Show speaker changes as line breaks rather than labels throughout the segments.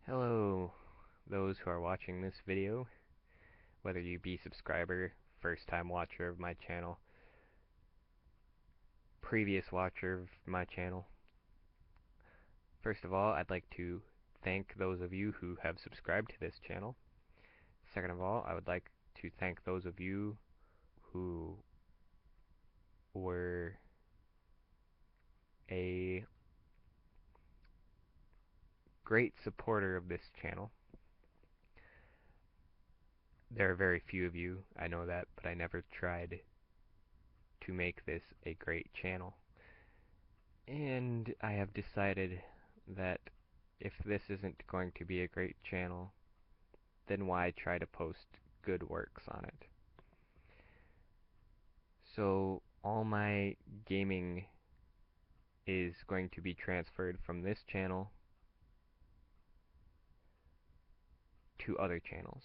Hello, those who are watching this video, whether you be subscriber, first time watcher of my channel, previous watcher of my channel. First of all, I'd like to thank those of you who have subscribed to this channel. Second of all, I would like to thank those of you who were a great supporter of this channel. There are very few of you, I know that, but I never tried to make this a great channel. And I have decided that if this isn't going to be a great channel, then why try to post good works on it? So all my gaming is going to be transferred from this channel to other channels.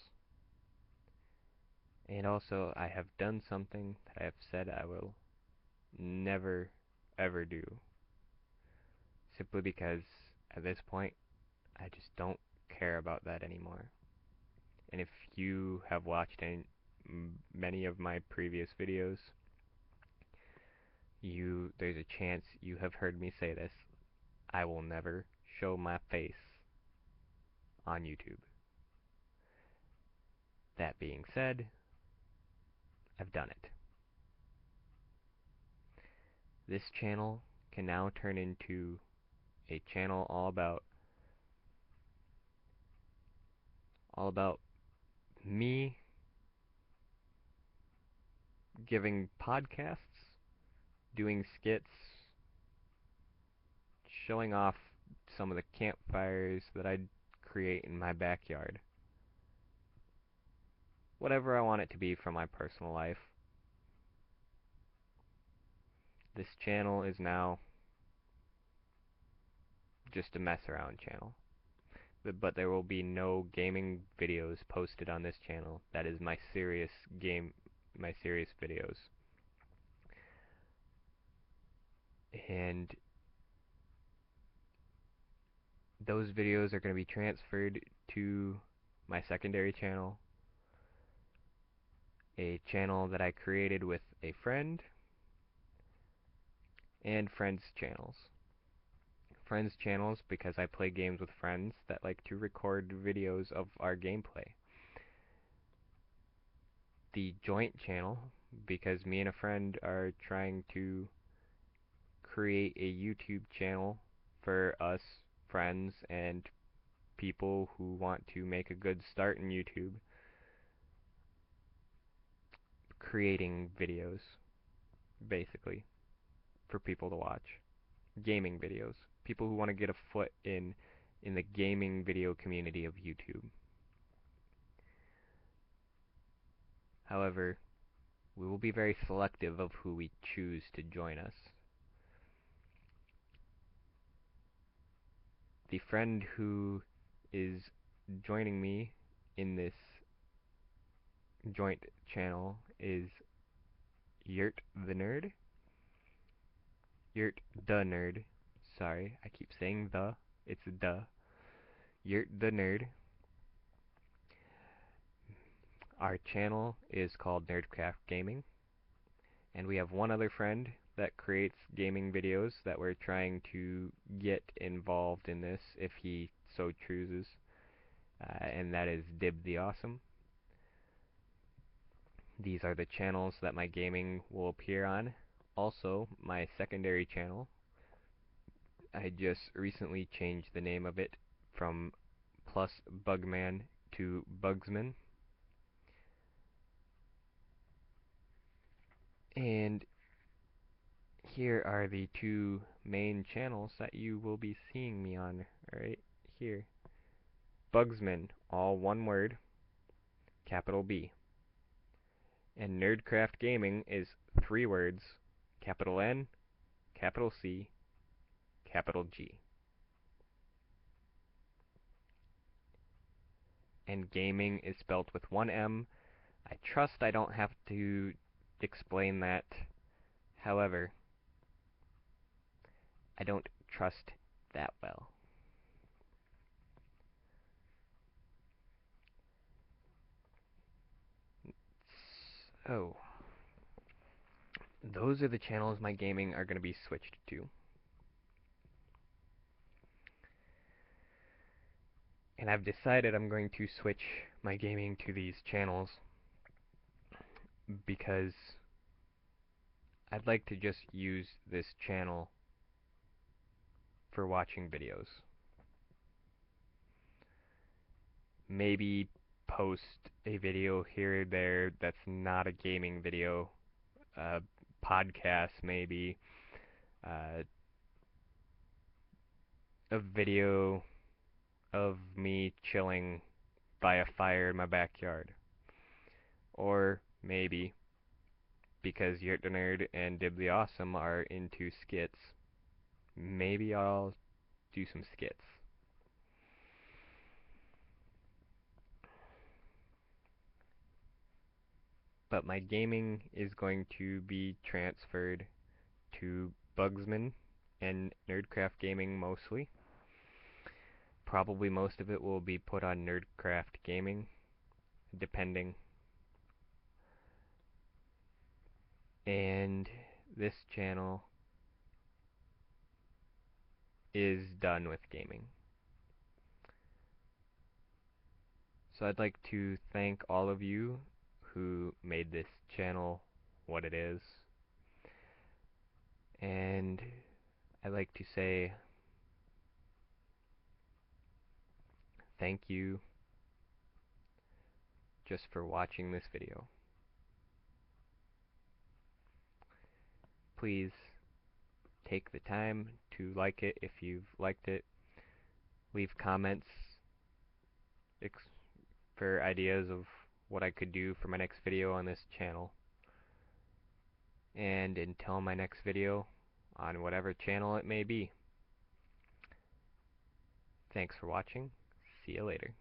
And also, I have done something that I have said I will never ever do, simply because at this point I just don't care about that anymore. And if you have watched many of my previous videos, there's a chance you have heard me say this. I will never show my face on YouTube. That being said, I've done it. This channel can now turn into a channel all about me giving podcasts, doing skits, showing off some of the campfires that I create in my backyard. Whatever I want it to be from my personal life. This channel is now just a mess around channel. But there will be no gaming videos posted on this channel. That is my serious videos. And those videos are going to be transferred to my secondary channel, a channel that I created with a friend, and friends' channels. Friends' channels because I play games with friends that like to record videos of our gameplay. The joint channel because me and a friend are trying to create a YouTube channel for us friends and people who want to make a good start in YouTube, creating videos basically for people to watch. Gaming videos. People who want to get a foot in the gaming video community of YouTube. However, we will be very selective of who we choose to join us. The friend who is joining me in this joint channel is YertDaNerd. YertDaNerd. Sorry, I keep saying the. It's the. YertDaNerd. Our channel is called Nerdcraft Gaming, and we have one other friend that creates gaming videos that we're trying to get involved in this if he so chooses, and that is DibtheAwsome. These are the channels that my gaming will appear on. Also, my secondary channel, I just recently changed the name of it from Plus Bugman to Bugzmen. And here are the two main channels that you will be seeing me on right here. Bugzmen, all one word, capital B. And Nerdcraft Gaming is three words, capital N, capital C, capital G. And gaming is spelled with one M. I trust I don't have to explain that. However, I don't trust that well. So, those are the channels my gaming are going to be switched to. And I've decided I'm going to switch my gaming to these channels because I'd like to just use this channel for watching videos. Maybe post a video here or there that's not a gaming video, a podcast maybe, uh, a video of me chilling by a fire in my backyard. Or maybe, because YertDaNerd and DibtheAwsome are into skits, maybe I'll do some skits. But my gaming is going to be transferred to Bugzmen and Nerdcraft Gaming mostly. Probably most of it will be put on Nerdcraft Gaming, depending. And this channel is done with gaming. So I'd like to thank all of you who made this channel what it is. And I'd like to say thank you just for watching this video. Please take the time to like it if you've liked it. Leave comments for ideas of what I could do for my next video on this channel. And until my next video, on whatever channel it may be, thanks for watching. See you later.